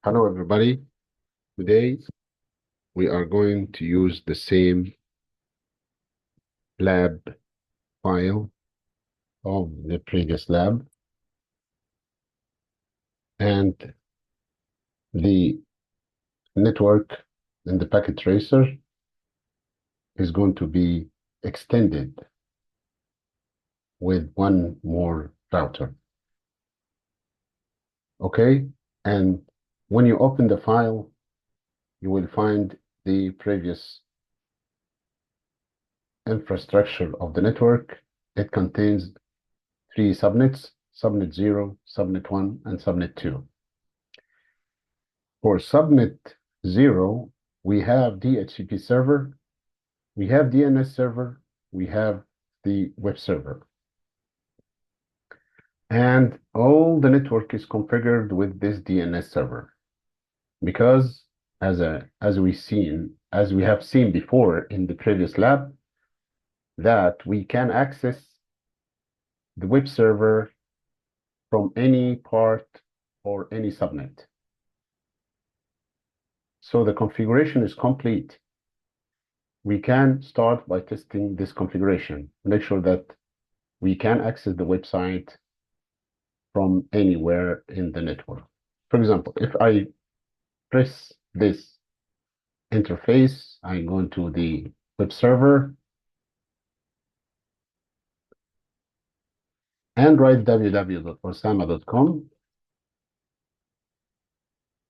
Hello, everybody. Today, we are going to use the same lab file of the previous lab, and the network in the packet tracer is going to be extended with one more router. Okay, and when you open the file, you will find the previous infrastructure of the network. It contains 3 subnets: subnet 0, subnet 1, and subnet 2. For subnet 0, we have DHCP server, we have DNS server, we have the web server. And all the network is configured with this DNS server, because as we have seen before in the previous lab, that we can access the web server from any part or any subnet. So the configuration is complete. We can start by testing this configuration, make sure that we can access the website from anywhere in the network. For example, if I press this interface, I go into the web server and write www.osama.com.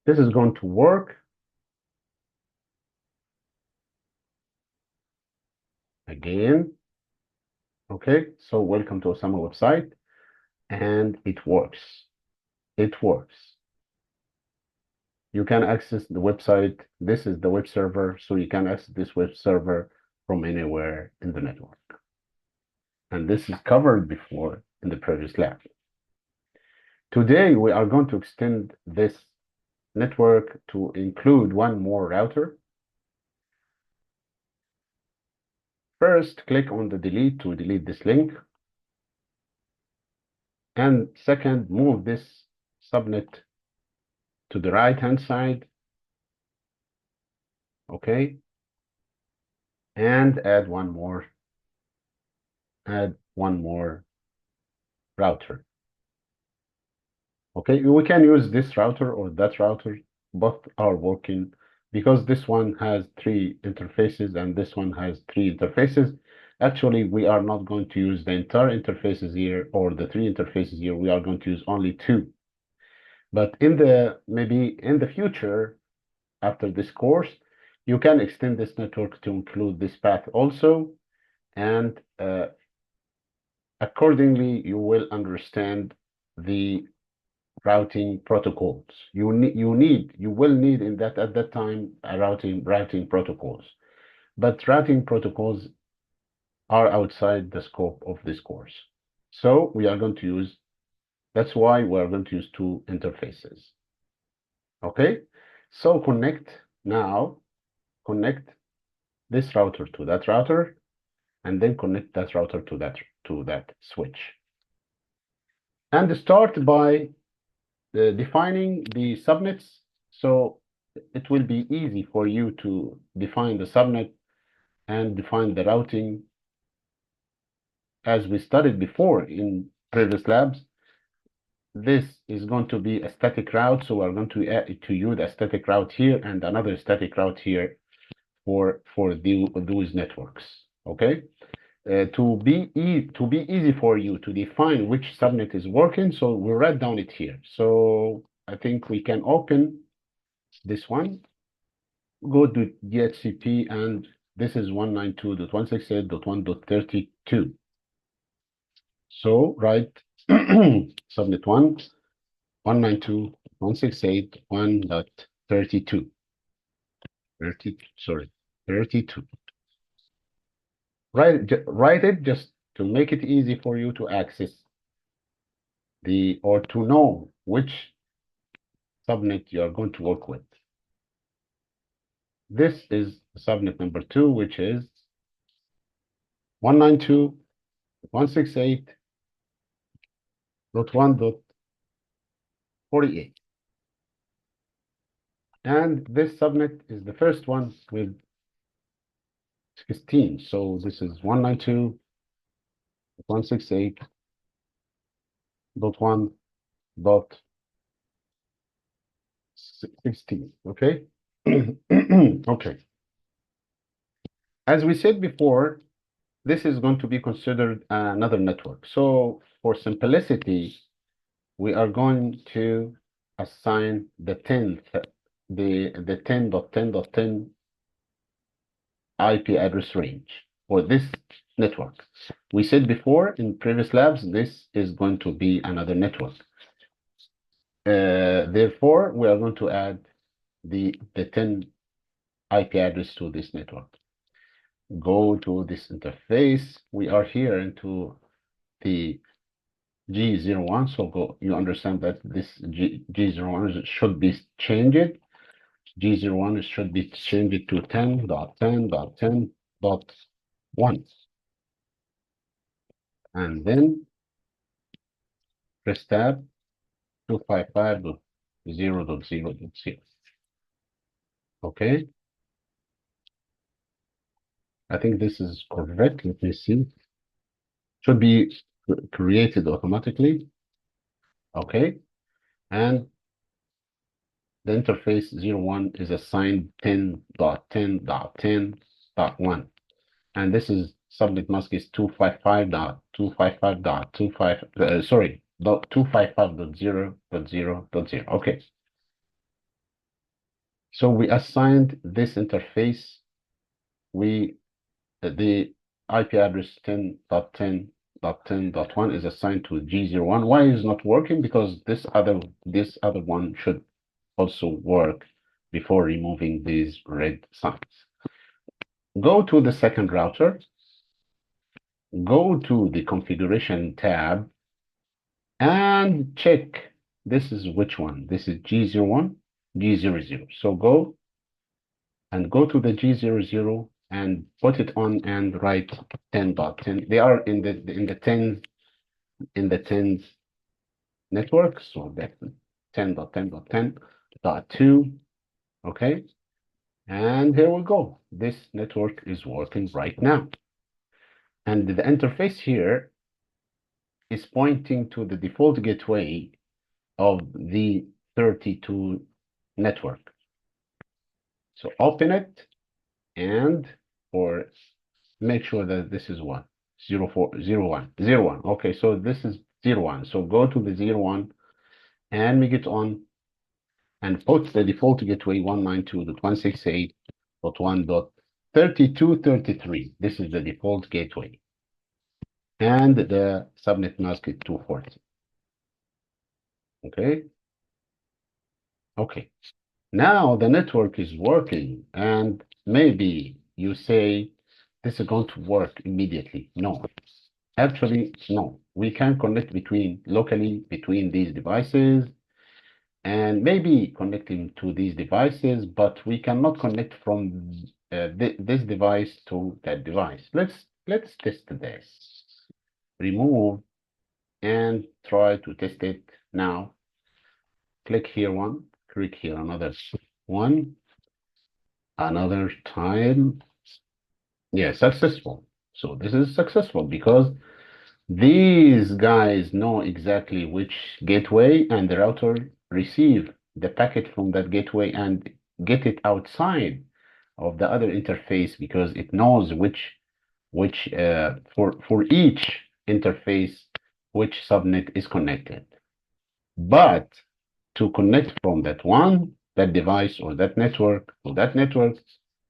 This is going to work. Again, okay, so welcome to Osama website, and it works. It works. You can access the website. This is the web server, so you can access this web server from anywhere in the network. And this is covered before in the previous lab. Today, we are going to extend this network to include one more router. First, click on the delete to delete this link. And second, move this subnet to the right-hand side. Okay. And add one more router. Okay, we can use this router or that router. Both are working, because this one has 3 interfaces and this one has 3 interfaces. Actually, we are not going to use the entire interfaces here or the 3 interfaces here. We are going to use only 2. But maybe in the future, after this course, you can extend this network to include this path also, and accordingly, you will understand the routing protocols. You will need in that at that time routing protocols. But routing protocols are outside the scope of this course. So we are going to use, that's why we are going to use 2 interfaces. Okay, so connect this router to that router, and then connect that router to that switch. And start by defining the subnets. So it will be easy for you to define the subnet and define the routing. As we studied before in previous labs, this is going to be a static route, so we're going to use a static route here and another static route here for those networks. Okay, to be easy for you to define which subnet is working, so we'll write down it here. So I think we can open this one, go to DHCP, and this is 192.168.1.32. So write subnet 1, 192.168.1.32. 32. Write it just to make it easy for you to access or to know which subnet you are going to work with. This is subnet number 2, which is 192.168.1.48. And this subnet is the first one with 16. So this is 192.168.1.16. Okay. Okay. As we said before, this is going to be considered another network. So for simplicity, we are going to assign the 10th, the 10.10.10 IP address range for this network. We said before in previous labs, this is going to be another network. Therefore, we are going to add the 10 IP address to this network. Go to this interface. We are here into the G01. So go, you understand that this G01 should be changed. G01 should be changed to 10.10.10.1. And then press tab 255.0.0.0. Okay. I think this is correct. Let me see. Should be created automatically. Okay. And the interface 01 is assigned 10.10.10.1. And this is subnet mask is 255.255.25, sorry, 255.0.0.0. Okay. So we assigned this interface. The IP address 10.10.10.1 is assigned to G01. Why is not working? Because this other one should also work before removing these red signs. Go to the second router. Go to the configuration tab and check. This is which one? This is G01, G00. So go to the G00 and put it on and write 10.10. They are in the tens network. So that's 10.10.10.2. Okay. And here we go. This network is working right now. And the interface here is pointing to the default gateway of the 32 network. So open it and or make sure that this is 1, 0, 4, 0, 1, 0, 1. Okay, so this is 0, 1. So go to the 0, 1 and make it on and put the default gateway 192.168.1.3233. This is the default gateway. And the subnet mask is 240. Okay. Okay. Now the network is working, and maybe you say this is going to work immediately. No, actually, no. We can connect locally between these devices and maybe connecting to these devices, but we cannot connect from this device to that device. Let's test this. Remove and try to test it now. Click here one, click here another one, another time. Yeah, successful. So this is successful because these guys know exactly which gateway, and the router receive the packet from that gateway and get it outside of the other interface because it knows which for each interface which subnet is connected. But to connect from that device or that network to that network,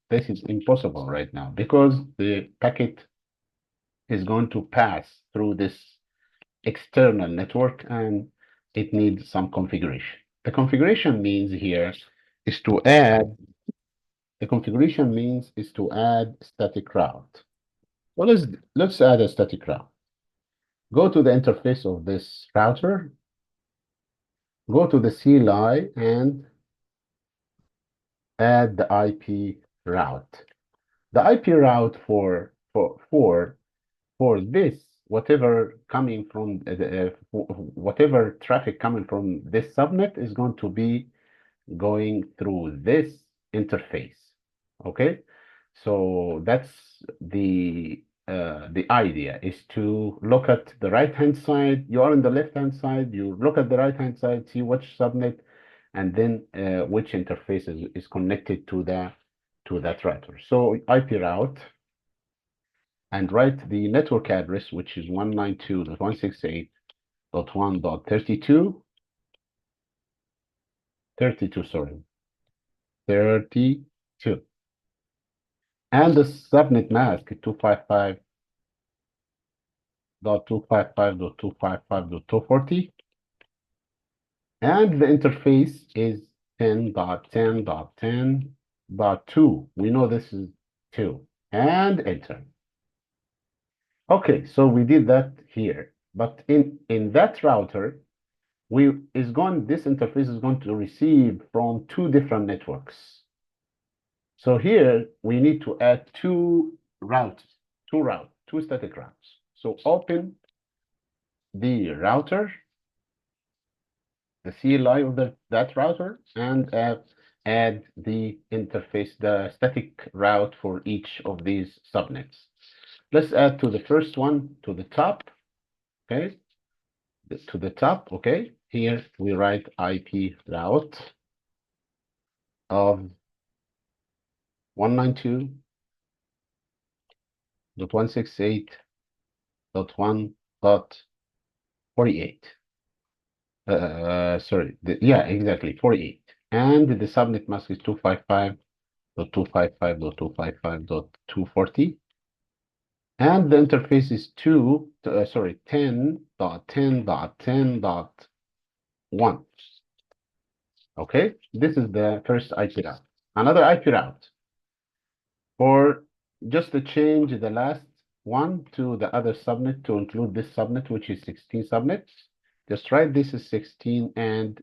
this is impossible right now because the packet is going to pass through this external network and it needs some configuration. The configuration means here is to add, the configuration means is to add static route. Well, let's add a static route. Go to the interface of this router, go to the CLI and add the IP route. The IP route for this, whatever coming from whatever traffic coming from this subnet is going to be going through this interface. Okay, so that's the idea, is to look at the right hand side. You are on the left hand side, you look at the right hand side, see which subnet, and then which interface is connected to that router. So IP route, and write the network address, which is 192.168.1.32, 32, sorry, 32. And the subnet mask 255.255.255.240. And the interface is 10.10.10.2. We know this is 2. And enter. Okay, so we did that here. But in that router, this interface is going to receive from 2 different networks. So here we need to add 2 routes, 2 static routes. So open the router, the CLI of that router, and add the interface, the static route for each of these subnets. Let's add to the first one, to the top, okay? To the top, okay? Here we write IP route of 192.168.1.48. Sorry, yeah, exactly, 48. And the subnet mask is 255.255.255.240. And the interface is 10.10.10.1. Okay, this is the first IP route. Another IP route, or just to change the last one to the other subnet to include this subnet, which is 16 subnets. Just write this is 16, and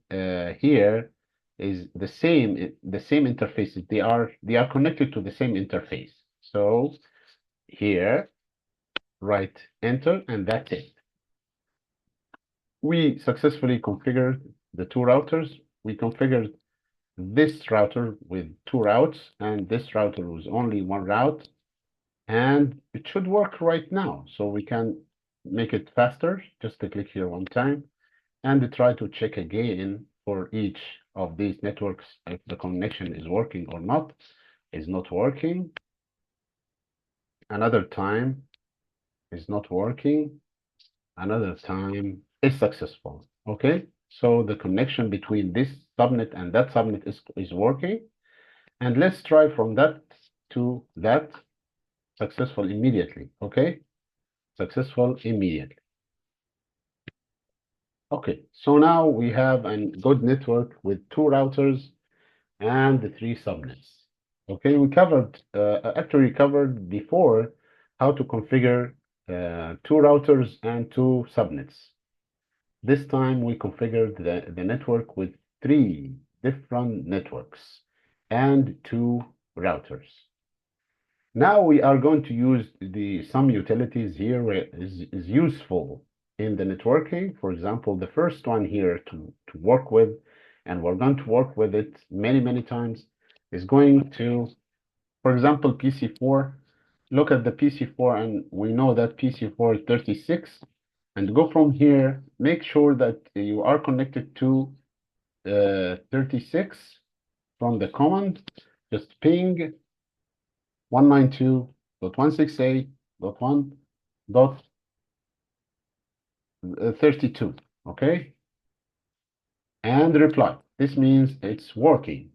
here is the same interfaces. They are connected to the same interface. So here, write enter, and that's it. We successfully configured the 2 routers. We configured this router with 2 routes, and this router was only 1 route, and it should work right now. So we can make it faster. Just to click here one time and try to check again for each of these networks if the connection is working or not. Is not working. Another time is not working. Another time is successful. Okay, so the connection between this subnet and that subnet is working. And let's try from that to that. Successful immediately. Okay, successful immediately. Okay, so now we have a good network with 2 routers and the 3 subnets. Okay, we covered actually covered before how to configure 2 routers and 2 subnets. This time we configured the network with 3 different networks and 2 routers. Now we are going to use some utilities here where is useful in the networking. For example, the first one here to work with, and we're going to work with it many times, is going to, for example, PC4. Look at the PC4, and we know that PC4 is 36. And go from here, make sure that you are connected to 36 from the command. Just ping 192.168.1.32, okay? And reply. This means it's working.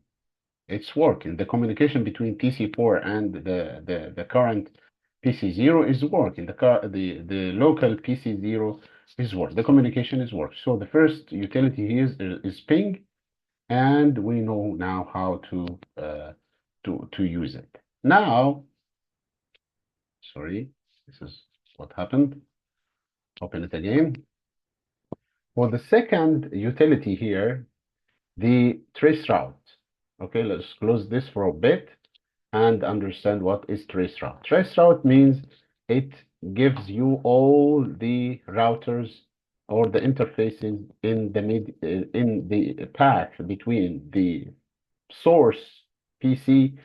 It's working. The communication between PC4 and the current PC0 is working. The local PC0 is working. The communication is working. So the first utility here is ping, and we know now how to use it. Now, sorry, this is what happened. Open it again. For the second utility here, the trace route. Okay, let's close this for a bit and understand what is trace route. Trace route means it gives you all the routers or the interfaces in the path between the source PC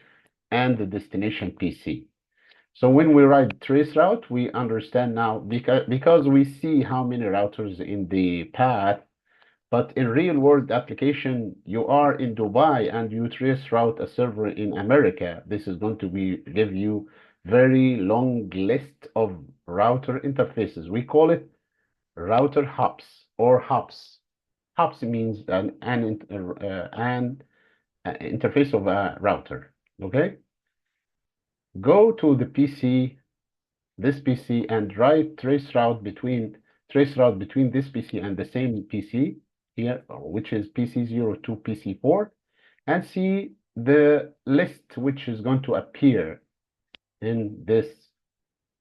and the destination PC. So when we write traceroute, we understand now because we see how many routers in the path, but in real world application, you are in Dubai and you traceroute a server in America. This is going to give you very long list of router interfaces. We call it router hops or hops. Hops means an interface of a router. Okay, go to the PC, this PC, and write traceroute between this PC and the same PC here, which is PC0 to PC4, and see the list which is going to appear in this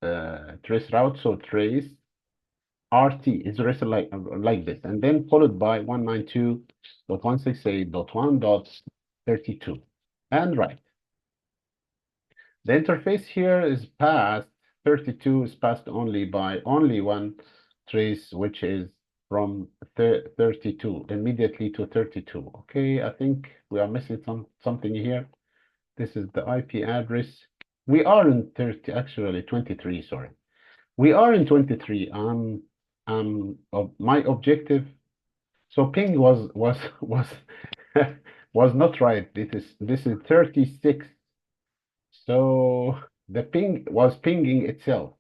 traceroute. So trace RT is written like this, and then followed by 192.168.1.32, and right. The interface here is passed, 32 is passed only by only one trace, which is from 32 immediately to 32. Okay, I think we are missing something here. This is the IP address. We are in actually 23, sorry. We are in 23. My objective. So ping was was not right. This is 36. So the ping was pinging itself.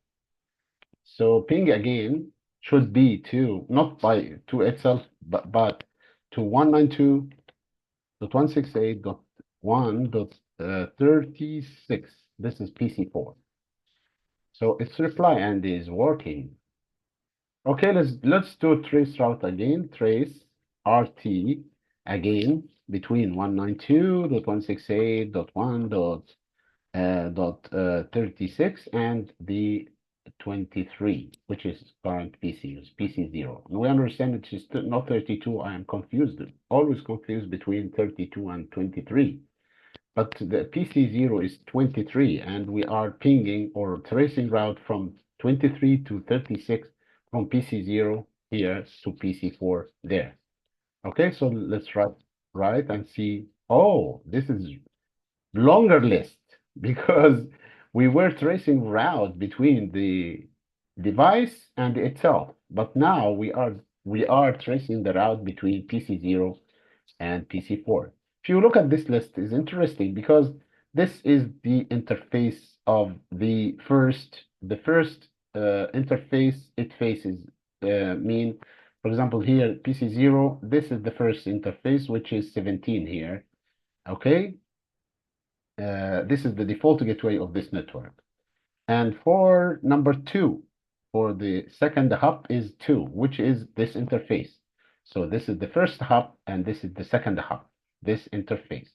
So ping again should be not to itself, but to 192.168.1.36. This is PC4. So its reply and is working. Okay, let's do trace route again. Trace RT again between 192.168.1.36 and the 23, which is current PC, is PC0. And we understand it is not 32. I am confused, always confused between 32 and 23. But the PC0 is 23, and we are pinging or tracing route from 23 to 36 from PC0 here to PC4 there. Okay, so let's write and see. Oh, this is longer list because we were tracing route between the device and itself, but now we are tracing the route between PC0 and PC4. If you look at this list, is interesting because this is the interface of the first interface it faces. Mean, for example, here PC0. This is the first interface, which is 17 here. Okay, this is the default gateway of this network. And for number 2, for the second hop is 2, which is this interface. So this is the first hop, and this is the second hop, this interface.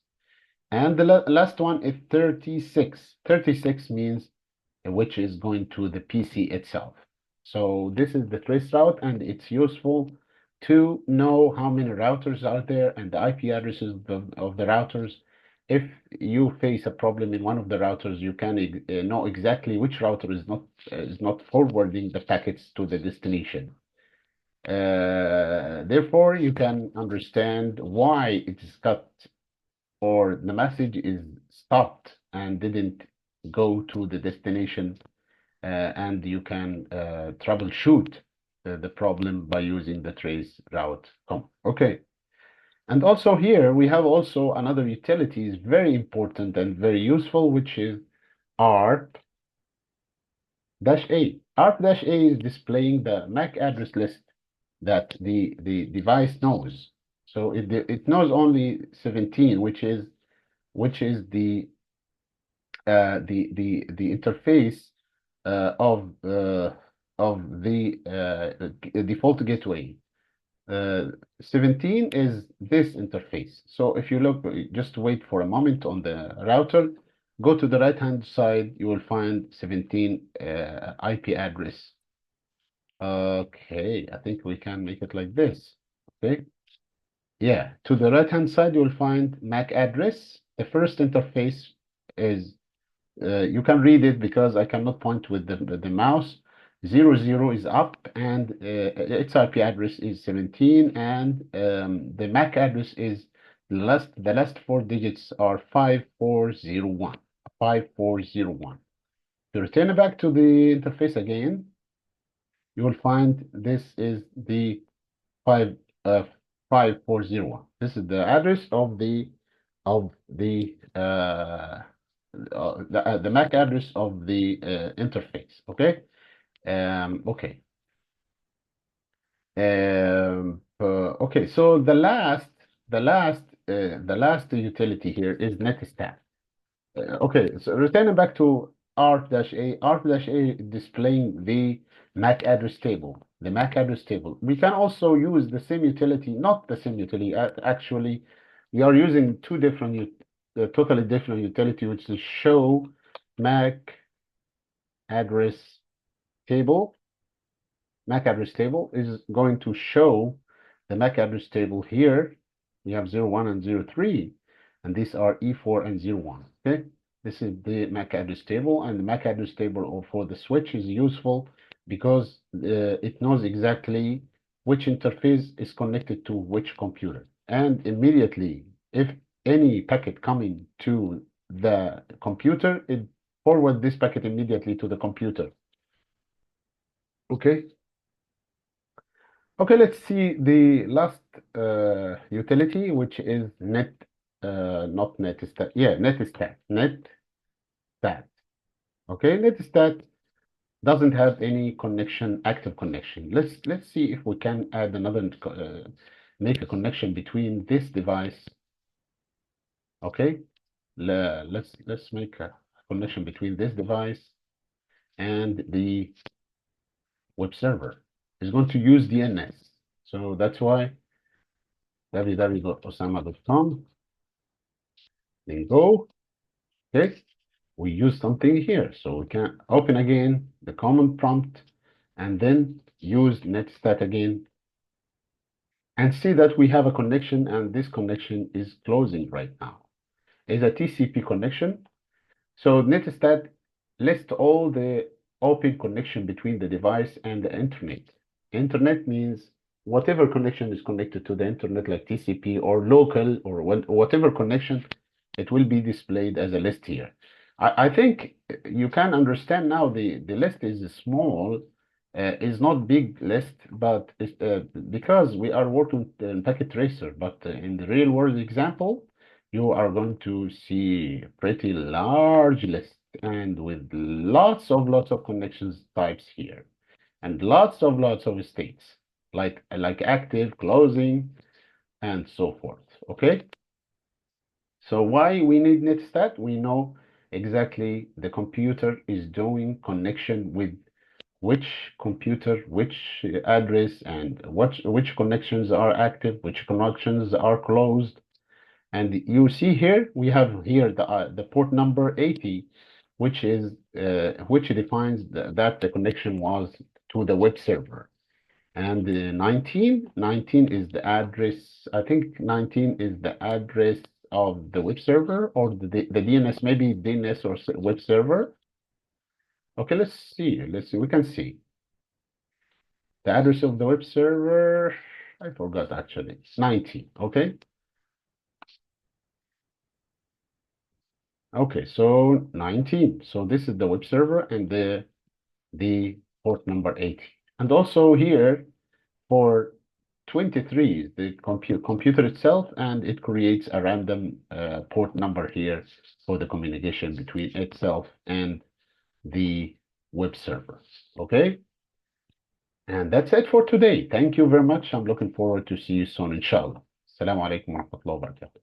And the last one is 36. 36 means which is going to the PC itself. So this is the trace route, and it's useful to know how many routers are there and the IP addresses of the routers. If you face a problem in one of the routers, you can know exactly which router is not forwarding the packets to the destination. Therefore, you can understand why it is cut or the message is stopped and didn't go to the destination, and you can troubleshoot the problem by using the trace route. Okay. And also here we have also another utility is very important and very useful, which is ARP-A. ARP-A is displaying the MAC address list that the device knows. So it knows only 17, which is the interface of the default gateway. 17 is this interface. So if you look, just wait for a moment on the router, go to the right-hand side, you will find 17 IP address. Okay, I think we can make it like this. Okay. Yeah, to the right-hand side, you will find MAC address. The first interface is, you can read it because I cannot point with the mouse. 00 is up, and its IP address is 17, and the MAC address is the last four digits are 5401. 5401. To return back to the interface again, you will find this is the 5401. This is the address of the the MAC address of the interface. Okay. Okay. Okay. So the last utility here is netstat. Okay, so returning back to arp-a, arp-a is displaying the MAC address table, the MAC address table. We can also use the same utility, not the same utility. Actually, we are using two different, totally different utility, which is show MAC address table. MAC address table is going to show the MAC address table here. We have 01 and 03, and these are E4 and 01. Okay. This is the MAC address table, and the MAC address table for the switch is useful because it knows exactly which interface is connected to which computer. And immediately, if any packet coming to the computer, it forwards this packet immediately to the computer. Okay. Okay, let's see the last utility, which is not netstat. Yeah, netstat. Netstat. Okay, netstat doesn't have any connection, active connection. Let's see if we can add another, make a connection between this device. Okay, let's make a connection between this device and the web server. It's going to use DNS, so that's why www.osama.com. Then go. Okay, we use something here, so we can open again the command prompt and then use netstat again and see that we have a connection, and this connection is closing right now. It's a TCP connection. So netstat lists all the open connection between the device and the internet. Internet means whatever connection is connected to the internet, like TCP or local or whatever connection, it will be displayed as a list here. I think you can understand now the list is small, is not big list, but it's, because we are working in Packet Tracer, but in the real world example, you are going to see pretty large list and with lots of connections types here and lots of states like active, closing, and so forth. Okay. So why we need netstat? We know exactly the computer is doing connection with which computer, which address, and which connections are active, which connections are closed. And you see here, we have here the port number 80, which is which defines that the connection was to the web server. And 19 is the address. I think 19 is the address of the web server or the DNS, maybe DNS or web server. Okay, let's see. We can see the address of the web server. I forgot actually. It's 19. Okay. Okay, so 19. So this is the web server and the port number 80. And also here for 23 is the computer itself, and it creates a random port number here for the communication between itself and the web server. Okay, and that's it for today. Thank you very much. I'm looking forward to see you soon, inshallah. Assalamu alaikum wa rahmatullahi wa barakatuh.